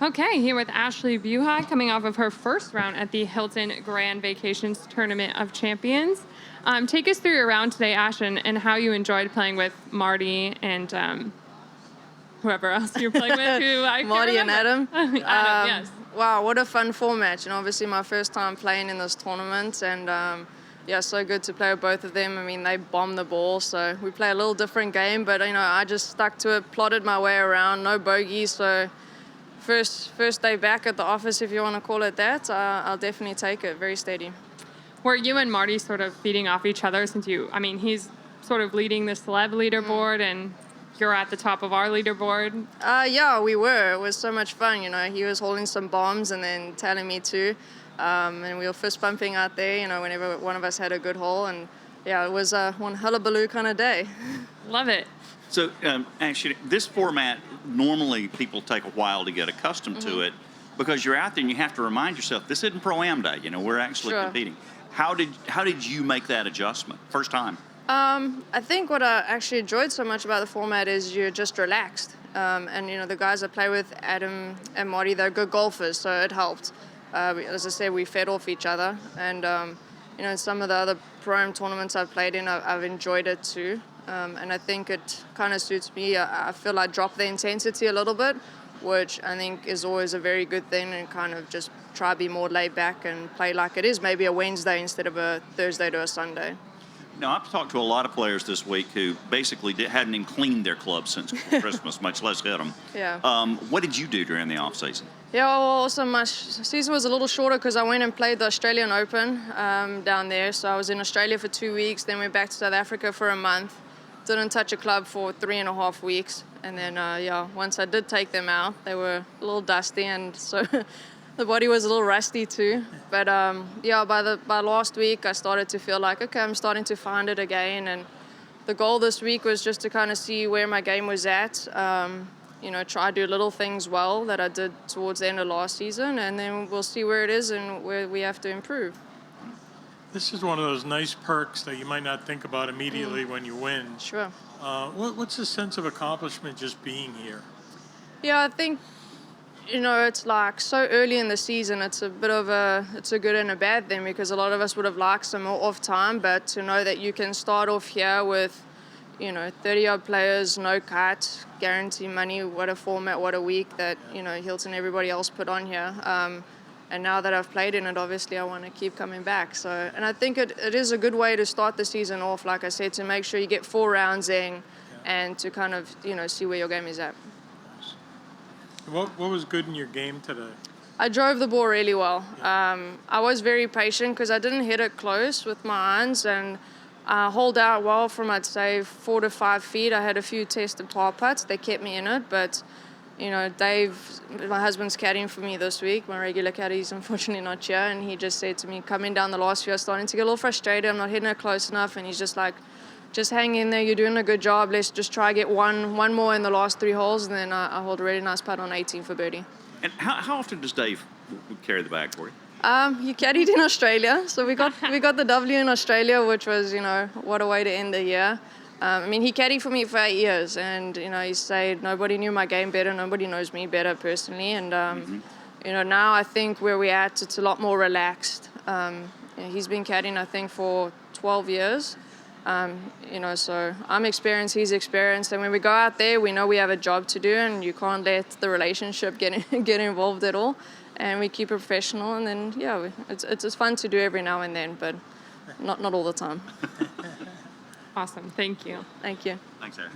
Okay, here with Ashleigh Buhai, coming off of her first round at the Hilton Grand Vacations Tournament of Champions. Take us through your round today, Ash, and how you enjoyed playing with Marty and whoever else you're playing with. Who I Marty and Adam. Adam, yes. Wow, what a fun format. And obviously my first time playing in this tournament. And yeah, so good to play with both of them. I mean, they bomb the ball, so we play a little different game. But, you know, I just stuck to it, plotted my way around, no bogeys. So first day back at the office, if you want to call it that, I'll definitely take it. Very steady. Were you and Marty sort of feeding off each other he's sort of leading the celeb leaderboard and you're at the top of our leaderboard? Yeah, we were. It was so much fun, you know. He was holding some bombs and then telling me to. And we were fist bumping out there, you know, whenever one of us had a good hole. And yeah, it was one hullabaloo kind of day. Love it. So, actually, this format, normally people take a while to get accustomed to it because you're out there and you have to remind yourself, this isn't Pro-Am Day, you know, we're actually competing. How did you make that adjustment first time? I think what I actually enjoyed so much about the format is you're just relaxed. And, you know, the guys I play with, Adam and Marty, they're good golfers, so it helped. As I said, we fed off each other. And, you know, some of the other Pro-Am tournaments I've played in, I've enjoyed it too. And I think it kind of suits me. I feel I drop the intensity a little bit, which I think is always a very good thing, and kind of just try to be more laid back and play like it is maybe a Wednesday instead of a Thursday to a Sunday. Now, I've talked to a lot of players this week who basically hadn't even cleaned their clubs since Christmas, much less hit them. Yeah. What did you do during the off season? Yeah, well, also my season was a little shorter because I went and played the Australian Open down there. So I was in Australia for 2 weeks, then went back to South Africa for a month. Didn't touch a club for 3.5 weeks. And then, yeah, once I did take them out, they were a little dusty, and so the body was a little rusty too. But yeah, by last week, I started to feel like, okay, I'm starting to find it again. And the goal this week was just to kind of see where my game was at. You know, try to do little things well that I did towards the end of last season, and then we'll see where it is and where we have to improve. This is one of those nice perks that you might not think about immediately when you win. Sure. What's the sense of accomplishment just being here? Yeah, I think, you know, it's like so early in the season, it's a good and a bad thing, because a lot of us would have liked some more off time, but to know that you can start off here with, you know, 30-odd players, no cut, guarantee money, what a format, what a week that, you know, Hilton and everybody else put on here. And now that I've played in it, obviously I want to keep coming back. So, and I think it is a good way to start the season off, like I said, to make sure you get 4 rounds in and to kind of, you know, see where your game is at. What was good in your game today? I drove the ball really well. I was very patient because I didn't hit it close with my irons, and I holed out well from, I'd say, 4 to 5 feet. I had a few tested par putts. They kept me in it, but, you know, Dave, my husband's caddying for me this week. My regular caddy is unfortunately not here, and he just said to me, coming down the last few, I'm starting to get a little frustrated. I'm not hitting it close enough, and he's just like, just hang in there. You're doing a good job. Let's just try to get one more in the last 3 holes, and then I hold a really nice putt on 18 for birdie. And how often does Dave carry the bag for you? He caddied in Australia, so we got the W in Australia, which was, you know, what a way to end the year. I mean, he caddied for me for 8 years, and, you know, he said nobody knew my game better, nobody knows me better personally, and you know, now I think where we're at, it's a lot more relaxed. You know, he's been caddying, I think, for 12 years. You know, so I'm experienced, he's experienced, and when we go out there, we know we have a job to do, and you can't let the relationship get involved at all, and we keep it professional, and then, yeah, it's fun to do every now and then, but not all the time. Awesome. Thank you. Thank you. Thanks, Aaron.